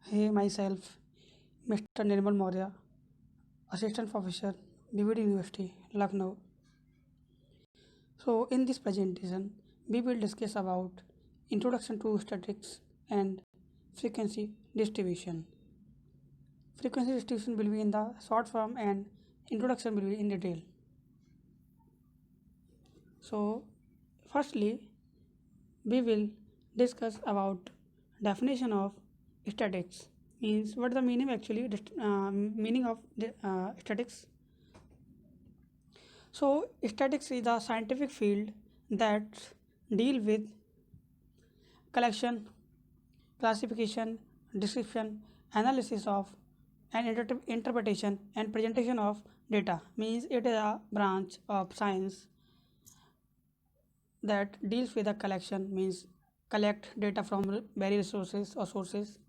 Hey, myself, Mr. Nirmal Maurya, Assistant Professor, BBD University, Lucknow. So, in this presentation, we will discuss about Introduction to Statistics and Frequency Distribution. Frequency distribution will be in the short form and introduction will be in detail. So, firstly, we will discuss about definition of statics. Means what is the meaning actually? Meaning of statics. So, statistics is a scientific field that deal with collection, classification, description, analysis of, and interpretation and presentation of data. Means it is a branch of science that deals with the collection. Means collect data from various sources or sources.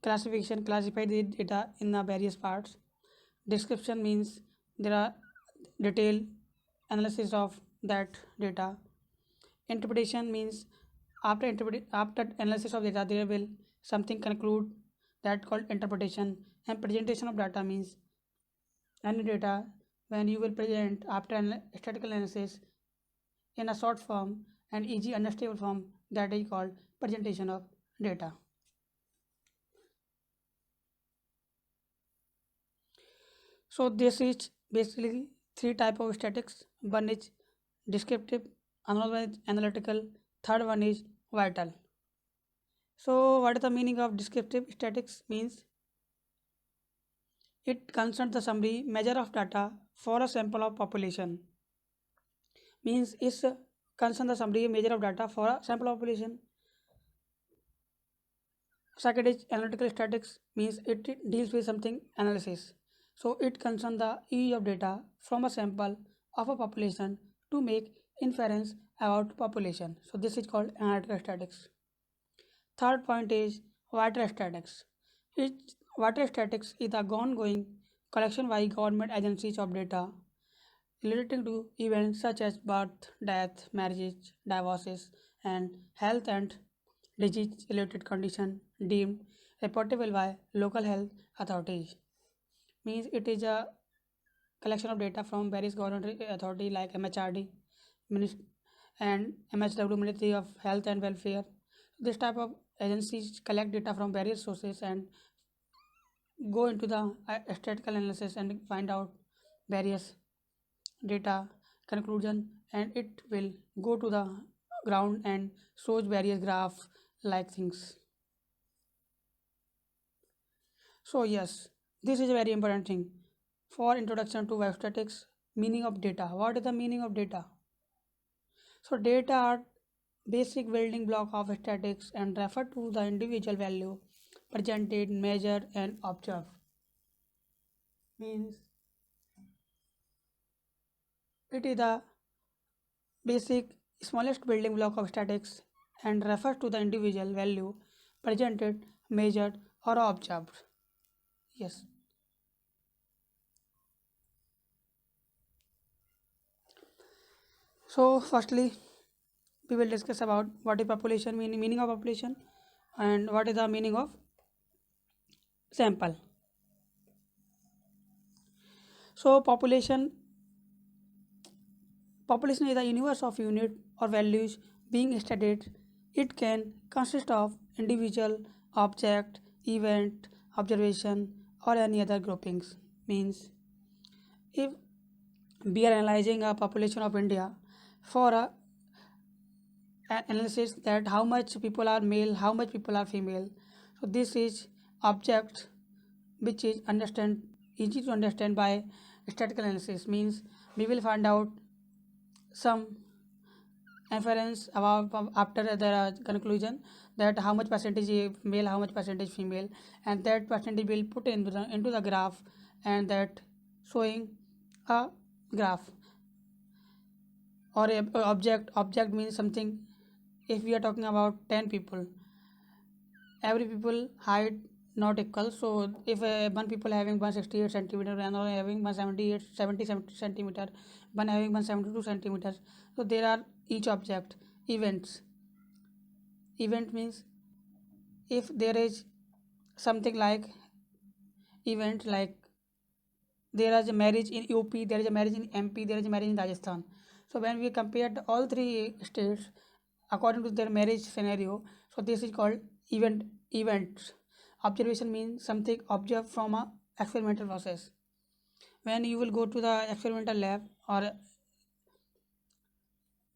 Classification classify the data in the various parts. Description means there are detailed analysis of that data. Interpretation means after analysis of data there will something conclude that called interpretation. And presentation of data means any data when you will present after statistical analysis in a short form and easy understandable form, that is called presentation of data. So this is basically three type of statistics. One is descriptive, another one is analytical, third one is vital. So what is the meaning of descriptive statistics? Means it concerns the summary measure of data for a sample of population. Means is concern the summary measure of data for a sample of population. Second is analytical statistics, means it deals with something analysis. So it concerns the use of data from a sample of a population to make inference about population. So this is called analytical statistics. Third point is water statistics. Water statistics is the ongoing collection by government agencies of data relating to events such as birth, death, marriages, divorces, and health and disease-related condition deemed reportable by local health authorities. Means it is a collection of data from various government authority like MHRD and MHW, Ministry of Health and Welfare. This type of agencies collect data from various sources and go into the statistical analysis and find out various data conclusion, and it will go to the ground and shows various graph like things. So yes, this is a very important thing for introduction to biostatics. Meaning of data. What is the meaning of data? So data are basic building block of statistics and refer to the individual value presented, measured, and observed. Means it is the basic smallest building block of statistics and refers to the individual value presented, measured, or observed. Yes. So firstly, we will discuss about what is population, meaning of population, and what is the meaning of sample. So population is the universe of unit or values being studied. It can consist of individual, object, event, observation, or any other groupings. Means if we are analyzing a population of India for a analysis that how much people are male, how much people are female. So this is object which is understand easy to understand by statistical analysis. Means we will find out some inference about after the conclusion that how much percentage is male, how much percentage female, and that percentage will put into the graph, and that showing a graph or a object means something. If we are talking about 10 people, every people height not equal. So if one people having 168 centimeter, another having 178 70 centimeter, one having 172 centimeters, so there are each object. Event means if there is something like event like there is a marriage in UP, there is a marriage in MP, there is a marriage in Rajasthan. So when we compared all three states according to their marriage scenario, so this is called events. Observation means something observed from a experimental process. When you will go to the experimental lab or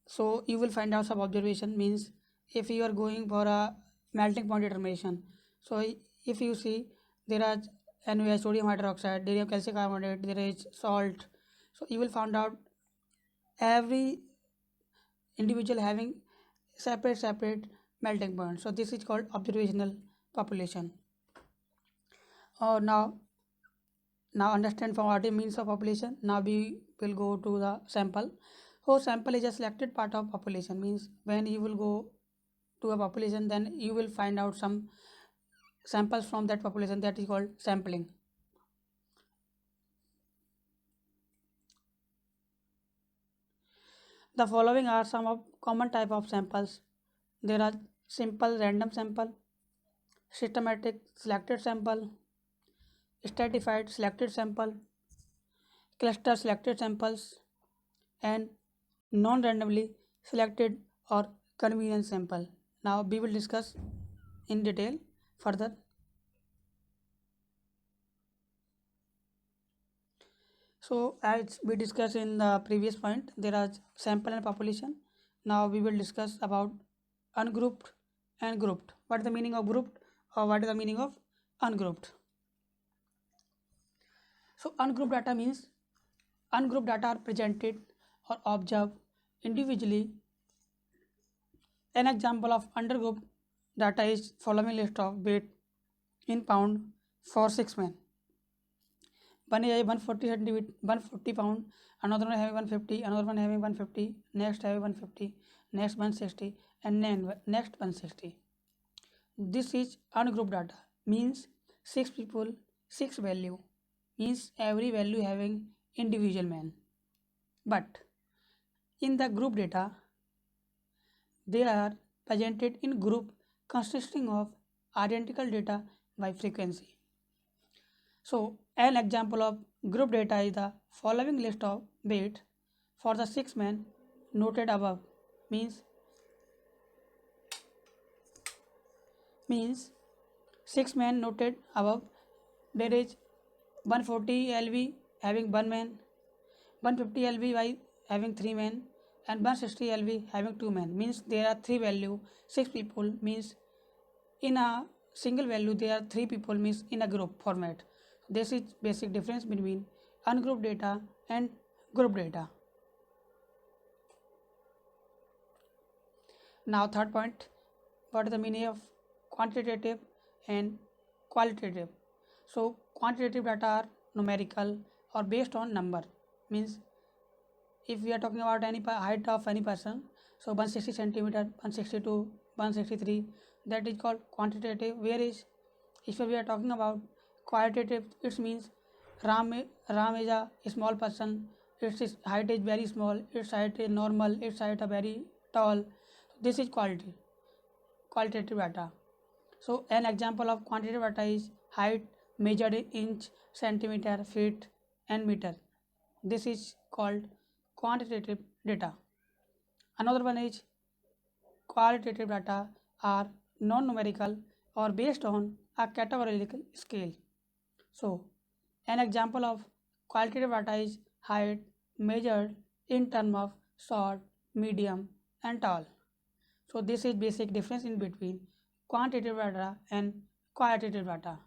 so you will find out some observation means if you are going for a melting point determination. So if you see there are NaOH, sodium hydroxide, there is calcium carbonate, there is salt. So you will find out every individual having separate melting point. So this is called observational population. Now understand from what it means of population. Now we will go to the sample. So sample is a selected part of population means when you will go to a population then you will find out some samples from that population, that is called sampling. The following are some of common type of samples. There are simple random sample, systematic selected sample, stratified selected sample, cluster selected samples, and non-randomly selected or convenience sample. Now we will discuss in detail further. So as we discussed in the previous point, there are sample and population. Now we will discuss about ungrouped and grouped. What is the meaning of grouped or what is the meaning of ungrouped? So ungrouped data means ungrouped data are presented or observed individually. An example of undergrouped data is following list of weight in pound for 6 men. One is 140 centimeter, 140 pound, another one having 150, another one having 150, next having 150, next 160, and then next 160. This is ungrouped data, means 6 people, 6 value, means every value having individual man. But in the group data, they are presented in group consisting of identical data by frequency. So an example of group data is the following list of weight for the 6 men noted above means 6 men noted above. There is 140 lb having 1 man, 150 lb by having 3 men, and 160 lb having 2 men, means there are 3 value 6 people, means in a single value there are 3 people, means in a group format. This is basic difference between ungrouped data and group data. Now third point, what is the meaning of quantitative and qualitative? So quantitative data are numerical or based on number, means if we are talking about any height of any person, so 160 centimeter, 162, 163, that is called quantitative. Whereas if we are talking about qualitative, it means Ram is a small person, its height is very small, its height is normal, its height is very tall. This is qualitative data. So an example of quantitative data is height measured in inch, centimeter, feet, and meter. This is called quantitative data. Another one is qualitative data are non-numerical or based on a categorical scale. So an example of qualitative data is height measured in terms of short, medium, and tall. So this is basic difference in between quantitative data and qualitative data.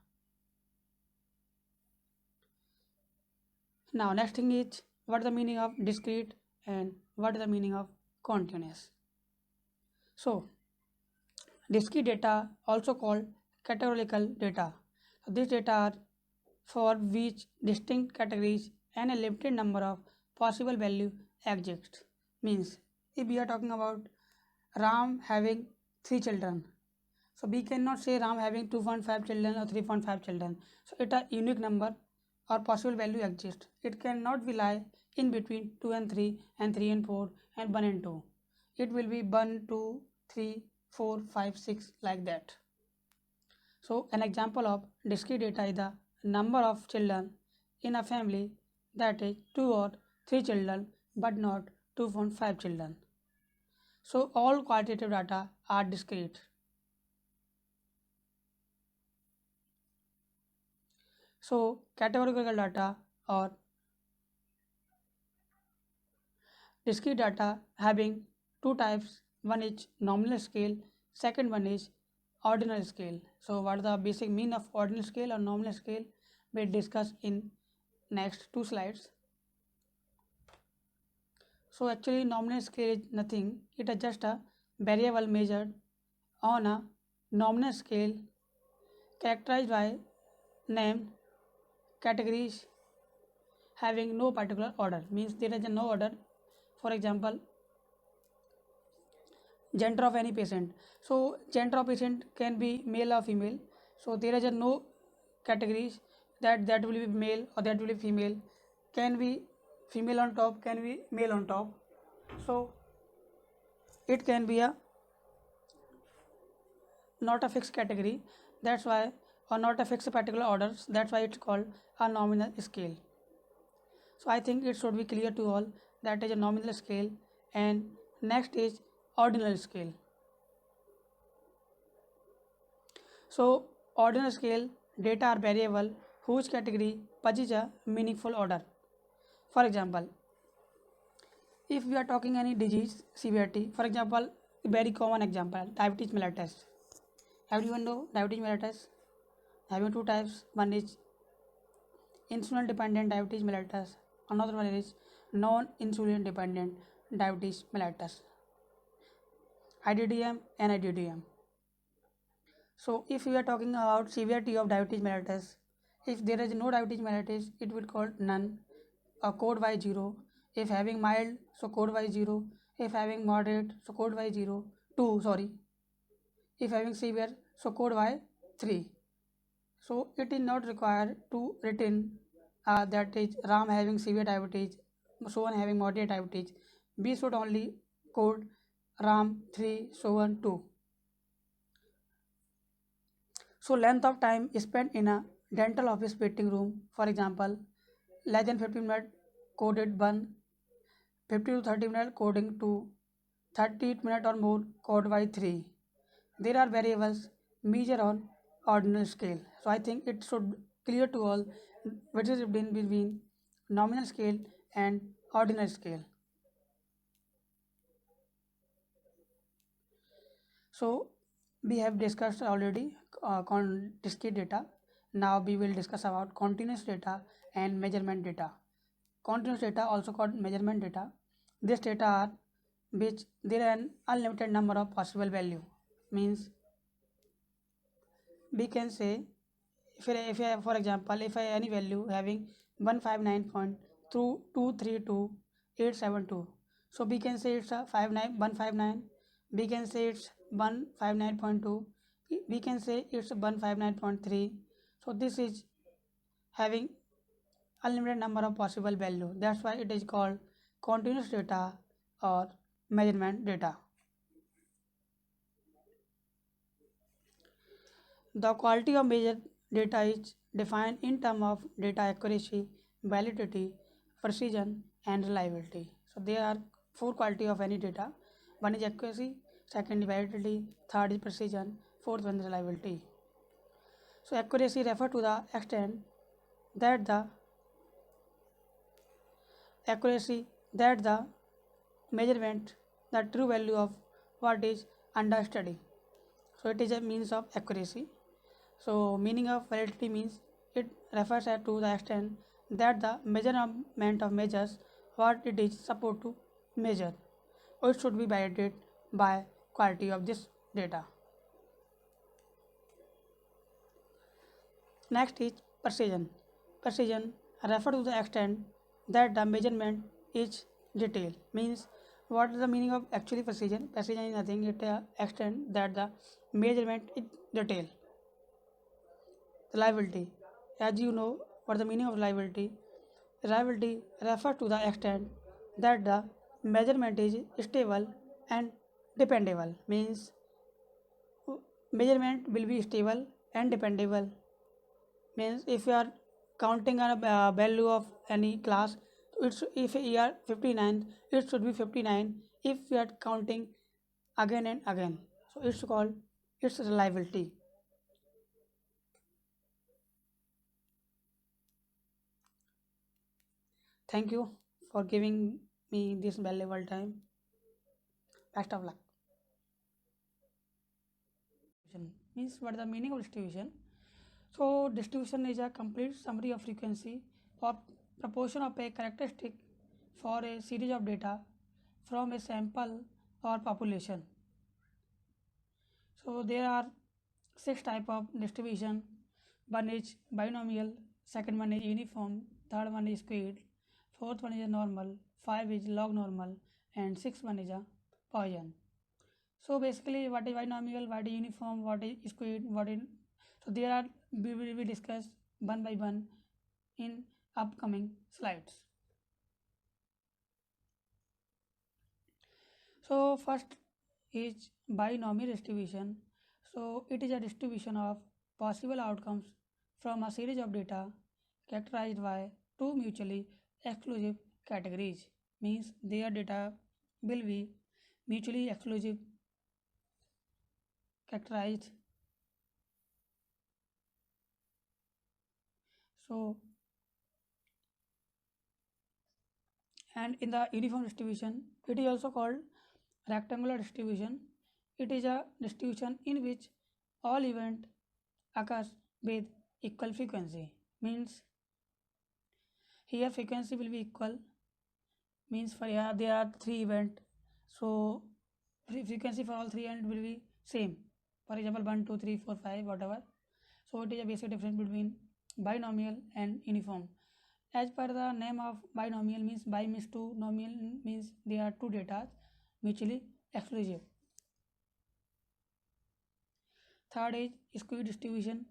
Now next thing is what is the meaning of discrete and what is the meaning of continuous. So discrete data also called categorical data. These data are for which distinct categories and a limited number of possible value exist. Means if we are talking about Ram having 3 children, so we cannot say Ram having 2.5 children or 3.5 children. So it a unique number or possible value exists. It cannot be lie in between 2 and 3 and 3 and 4 and 1 and 2. It will be 1, 2, 3, 4, 5, 6 like that. So an example of discrete data is the number of children in a family, that is 2 or 3 children but not 2.5 children. So all quantitative data are discrete. So categorical data or discrete data having two types. One is nominal scale, second one is ordinal scale. So what is the basic mean of ordinal scale or nominal scale? We'll discuss in next two slides. So actually nominal scale is nothing. It is just a variable measured on a nominal scale characterized by name categories having no particular order. Means there is no order. For example, gender of any patient. So gender of patient can be male or female. So there is a no categories that will be male or that will be female. Can be female on top, can be male on top. So it can be a not a fixed category. That's why, or not a fixed particular orders. That's why it's called a nominal scale. So I think it should be clear to all that is a nominal scale, and next is ordinal scale. So ordinal scale data are variable whose category possesses a meaningful order. For example, if we are talking any disease severity, for example, very common example, diabetes mellitus. Everyone know diabetes mellitus having two types. One is insulin dependent diabetes mellitus. Another one is non-insulin dependent diabetes mellitus. IDDM and IDDM. So if we are talking about severity of diabetes mellitus, if there is no diabetes mellitus, it will called none, a code by 0. If having mild, so code by 0. If having moderate, so code by 0, 2, sorry. If having severe, so code by 3. So it is not required to written that is Ram having severe diabetes, so on having moderate diabetes. We should only code Ram 3, so on 2. So length of time spent in a dental office waiting room, for example, less than 15 minutes coded 1, 50 to 30 minutes coding 2, 30 minutes or more code by 3. There are variables measured on ordinal scale. So I think it should clear to all which is between nominal scale and ordinal scale. So we have discussed already discrete data. Now we will discuss about continuous data and measurement data. Continuous data, also called measurement data. This data are which there are an unlimited number of possible value. Means we can say if I, for example, if I any value having 159.232872, so we can say it's a 159. We can say it's 159.2. We can say it's 159.3. So this is having unlimited number of possible value. That's why it is called continuous data or measurement data. The quality of measured data is defined in terms of data accuracy, validity, precision, and reliability. So there are four quality of any data. One is accuracy, second is validity, third is precision, fourth one is reliability. So accuracy refers to the extent that the accuracy that the measurement, the true value of what is under study. So it is a means of accuracy. So meaning of validity means it refers to the extent that the measurement of measures what it is supposed to measure, or it should be validated by quality of this data. Next is precision. Precision refers to the extent that the measurement is detailed. Means what is the meaning of actually precision? Precision is nothing, it extent that the measurement is detailed. Reliability. As you know, what the meaning of reliability? Reliability refers to the extent that the measurement is stable and dependable. Means measurement will be stable and dependable. Means if you are counting on a value of any class, it's if you are 59, it should be 59 if we are counting again and again. So it's called its reliability. Thank you for giving me this valuable time. Best of luck. Means what is the meaning of distribution? So distribution is a complete summary of frequency or proportion of a characteristic for a series of data from a sample or population. So there are six type of distribution. One is binomial, second one is uniform, third one is skewed, fourth one is a normal, five is log normal, and sixth one is a Poisson. So basically, what is binomial, what is uniform, what is skewed, what is, so there are we will be discussed one by one in upcoming slides. So first is binomial distribution. So it is a distribution of possible outcomes from a series of data characterized by two mutually exclusive categories. Means their data will be mutually exclusive characterized. So and in the uniform distribution, it is also called rectangular distribution. It is a distribution in which all event occurs with equal frequency. Means here frequency will be equal. Means for here there are three event, so frequency for all three event will be same. For example, 1, 2, 3, 4, 5, whatever. So it is a basic difference between binomial and uniform. As per the name of binomial, means bi means two, nomial means they are two data mutually exclusive. Third is skewed distribution.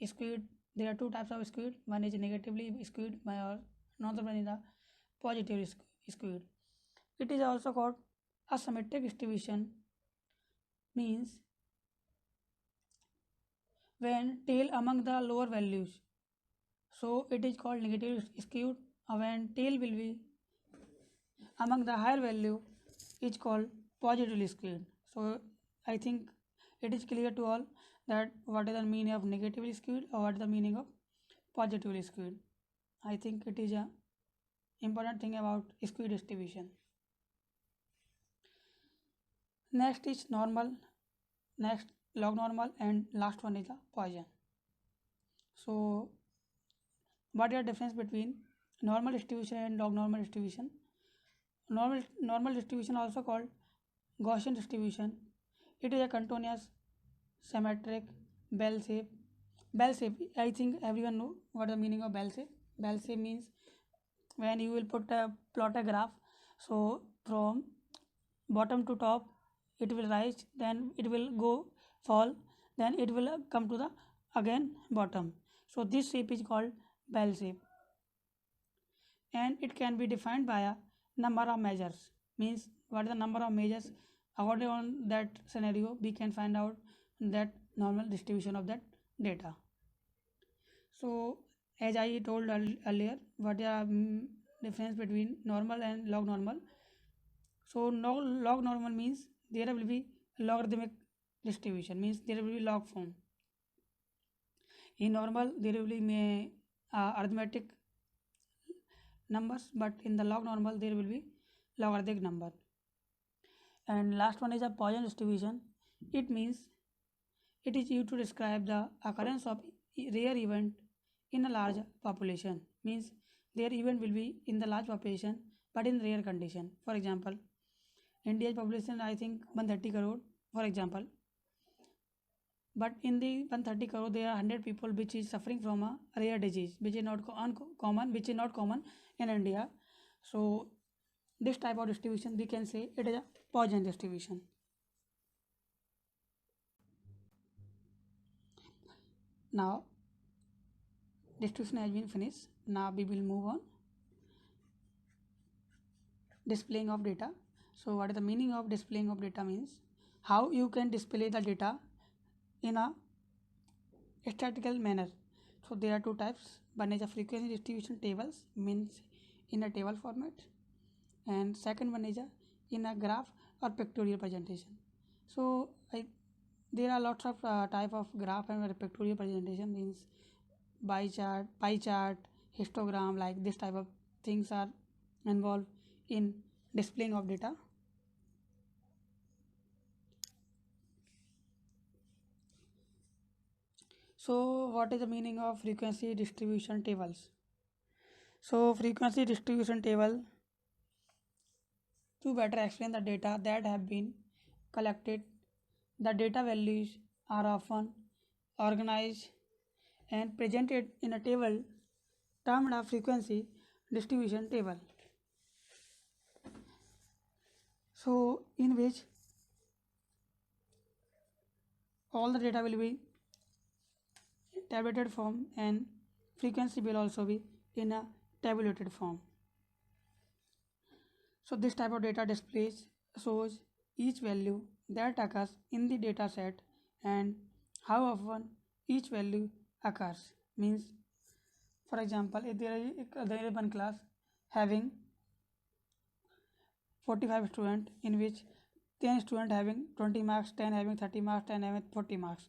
Skewed, there are two types of skewed. One is negatively skewed, or another one is the positively skewed. It is also called asymmetric distribution. Means when tail among the lower values, so it is called negative skewed. When tail will be among the higher value, is called positively skewed. So I think it is clear to all that what is the meaning of negatively skewed or what is the meaning of positively skewed. I think it is a important thing about skewed distribution. Next is normal, next log normal, and last one is the Poisson. So what is the difference between normal distribution and log normal distribution? Normal distribution, also called Gaussian distribution. It is a continuous symmetric bell shape. Bell shape, I think everyone know what the meaning of bell shape. Bell shape means when you will plot a graph, so from bottom to top it will rise, then it will go fall, then it will come to the again bottom. So this shape is called bell shape, and it can be defined by a number of measures. Means what is the number of measures, according on that scenario we can find out that normal distribution of that data. So as I told earlier, what is the difference between normal and log normal? So no, log normal means there will be logarithmic distribution, means there will be log form. In normal there will be arithmetic numbers, but in the log normal there will be logarithmic number. And last one is a Poisson distribution. It means it is used to describe the occurrence of rare event in a large population. Means their event will be in the large population but in rare condition. For example, India's population I think 130 crore, for example. But in the 130 crore, there are 100 people which is suffering from a rare disease, which is not uncommon, which is not common in India. So this type of distribution we can say it is a Poisson distribution. Now distribution has been finished. Now we will move on displaying of data. So what is the meaning of displaying of data? Means how you can display the data in a statistical manner. So there are two types. One is a frequency distribution tables, means in a table format, and second one is a in a graph or pictorial presentation. So there are lots of type of graph and pictorial presentation, means pie chart, histogram, like this type of things are involved in displaying of data. So what is the meaning of frequency distribution tables? So frequency distribution table to better explain the data that have been collected. The data values are often organized and presented in a table termed a frequency distribution table. So in which all the data will be in tabulated form and frequency will also be in a tabulated form. So this type of data displays shows each value that occurs in the data set and how often each value occurs. Means, for example, if there is one class having 45 students, in which 10 students having 20 marks, 10 having 30 marks, 10 having 40 marks.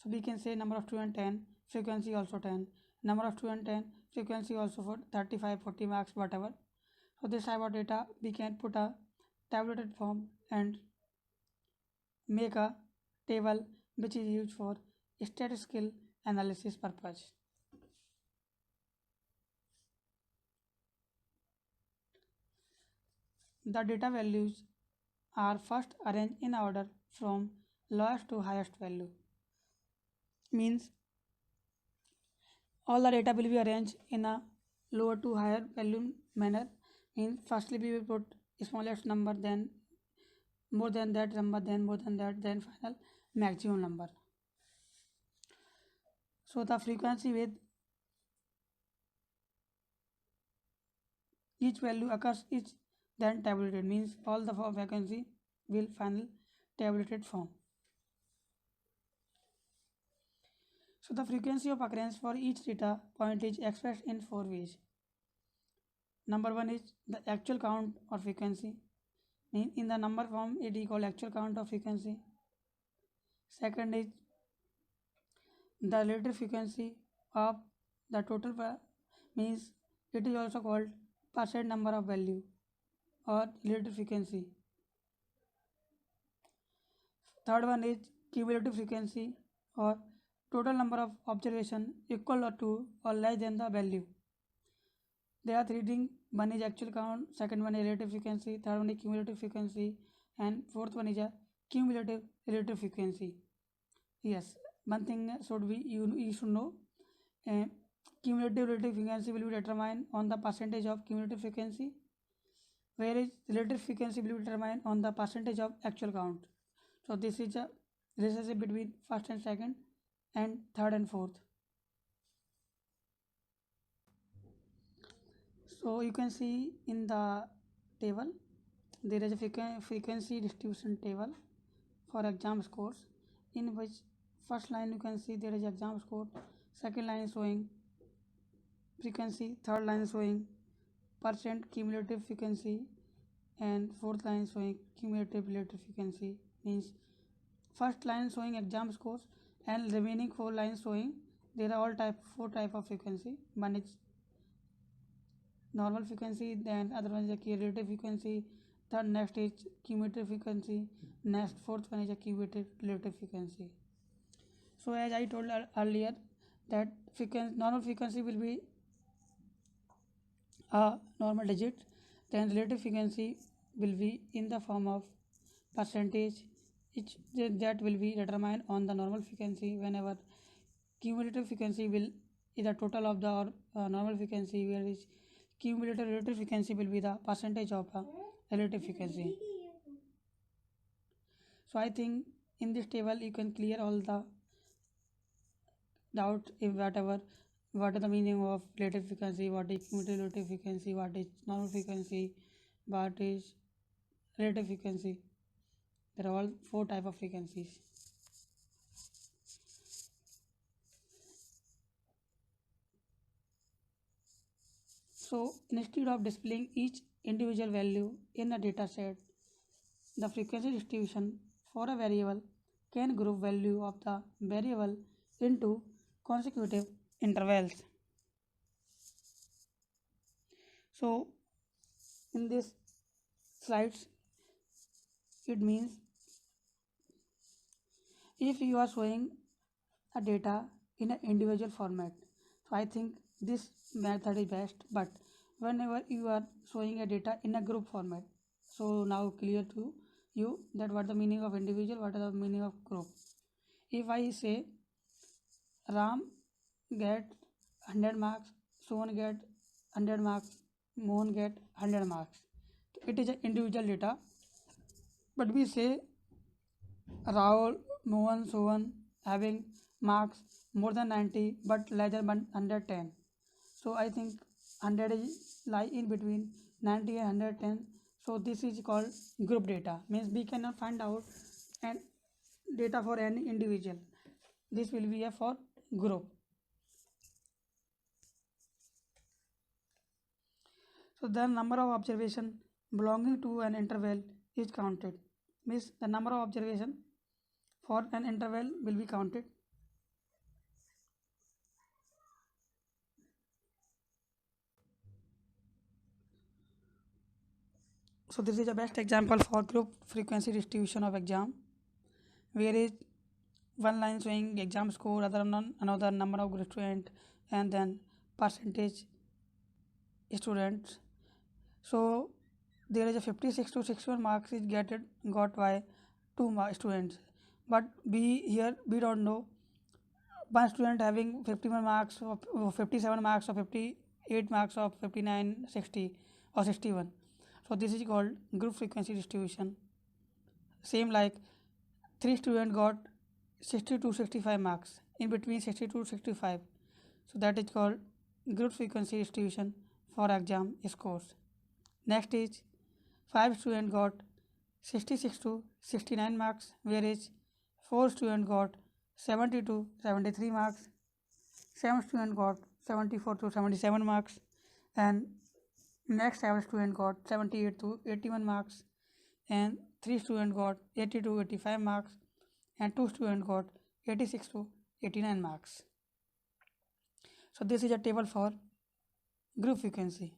So we can say number of student 10, frequency also 10, number of student 10, frequency also for 35, 40 marks, whatever. So this type of data we can put a tabulated form and make a table which is used for statistical analysis purpose. The data values are first arranged in order from lowest to highest value. Means all the data will be arranged in a lower to higher value manner. Means firstly we will put smallest number, then more than that number, then more than that, then final maximum number. So the frequency with each value occurs is then tabulated, means all the frequency will final tabulated form. So the frequency of occurrence for each data point is expressed in four ways. Number one is the actual count or frequency. In the number form it is called actual count of frequency. Second is the relative frequency of the total means it is also called percent number of value or relative frequency. Third one is cumulative frequency or total number of observation equal or to or less than the value. There are three things. One is actual count, second one is relative frequency, third one is cumulative frequency, and fourth one is a cumulative relative frequency. Yes, one thing should be you should know. Uh, Cumulative relative frequency will be determined on the percentage of cumulative frequency, whereas relative frequency will be determined on the percentage of actual count. So this is a relationship between first and second, and third and fourth. So you can see in the table there is a frequency distribution table for exam scores, in which first line you can see there is exam score, second line is showing frequency, third line is showing percent cumulative frequency, and fourth line is showing cumulative relative frequency. Means first line showing exam scores and remaining four lines showing there are all four type of frequency. One is normal frequency, then other one is a relative frequency, third next is cumulative frequency, next fourth one is a cumulative relative frequency. So as I told earlier that normal frequency will be a normal digit, then relative frequency will be in the form of percentage, which that will be determined on the normal frequency, whenever cumulative frequency will is the total of the normal frequency, whereas cumulative relative frequency will be the percentage of relative frequency. So I think in this table you can clear all the doubt, if whatever what is the meaning of relative frequency, what is cumulative relative frequency, what is normal frequency, what is relative frequency. There are all four type of frequencies. So instead of displaying each individual value in a data set, the frequency distribution for a variable can group value of the variable into consecutive intervals. So in this slides, it means if you are showing a data in an individual format, so I think this method is best. But whenever you are showing a data in a group format, so now clear to you that what the meaning of individual, what is the meaning of group. If I say Ram get 100 marks, Sohan get 100 marks, Mohan get 100 marks, it is an individual data. But we say Rahul, Mohan, Sohan having marks more than 90 but less than 110. So I think 100 is lie in between 90 and 110. So this is called group data. Means we cannot find out and data for any individual. This will be a for group. So the number of observation belonging to an interval is counted. Means the number of observation for an interval will be counted. So this is the best example for group frequency distribution of exam, where is one line showing exam score, another number of student, and then percentage students. So there is a 56 to 61 marks is got by two students, but we don't know one student having 51 marks or 57 marks or 58 marks or 59, 60 or 61. So this is called group frequency distribution. Same like three students got 60 to 65 marks in between 60 to 65. So that is called group frequency distribution for exam scores. Next is 5 students got 66 to 69 marks, whereas 4 students got 70 to 73 marks, 7 students got 74 to 77 marks, and next 7 students got 78 to 81 marks, and 3 students got 80 to 85 marks, and 2 students got 86 to 89 marks. So this is a table for group frequency.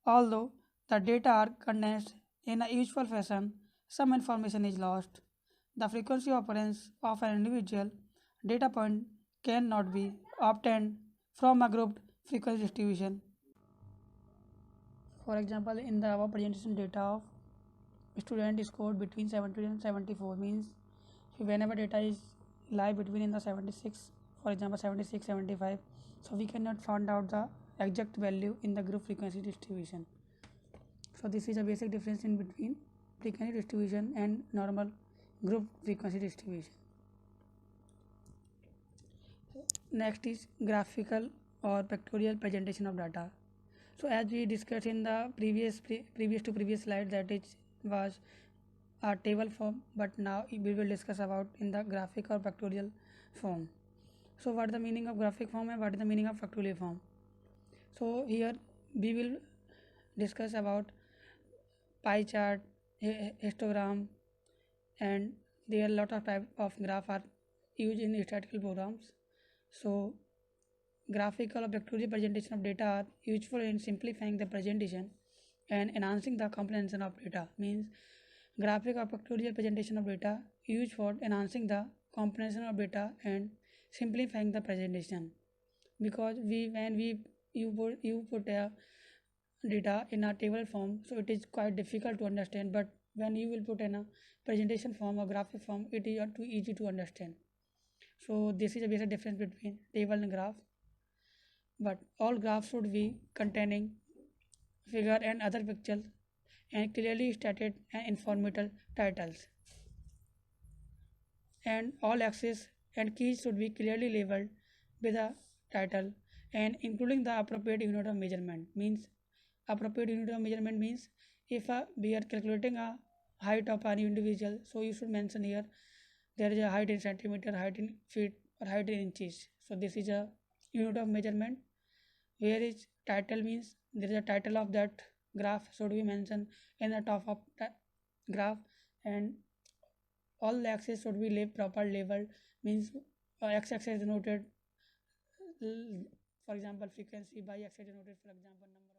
Although the data are condensed in a usual fashion, some information is lost. The frequency occurrence of an individual data point cannot be obtained from a grouped frequency distribution. For example, in the above presentation data of student scored between 70 and 74 means whenever data is lie between in the 76, for example 76, 75, so we cannot find out the exact value in the group frequency distribution. So this is a basic difference in between frequency distribution and normal group frequency distribution. Next is graphical or pictorial presentation of data. So as we discussed in the previous slide, that it was a table form, but now we will discuss about in the graphic or pictorial form. So what is the meaning of graphic form and what is the meaning of pictorial form? So here we will discuss about pie chart, histogram, and there are a lot of type of graph are used in statistical programs. So graphical or pictorial presentation of data are useful in simplifying the presentation and enhancing the comprehension of data. Means graphic or pictorial presentation of data used for enhancing the comprehension of data and simplifying the presentation. Because when you put a data in a table form, so it is quite difficult to understand. But when you will put in a presentation form or graphic form, it is too easy to understand. So this is a basic difference between table and graph. But all graphs should be containing figure and other pictures and clearly stated and informative titles. And all axes and keys should be clearly labeled with a title and including the appropriate unit of measurement. Means appropriate unit of measurement means if we are calculating a height of any individual, so you should mention here there is a height in centimeter, height in feet, or height in inches. So this is a unit of measurement, where is title means there is a title of that graph should be mentioned in the top of the graph, and all the axes should be proper labeled, means x-axis denoted for example frequency, by axis denoted for example number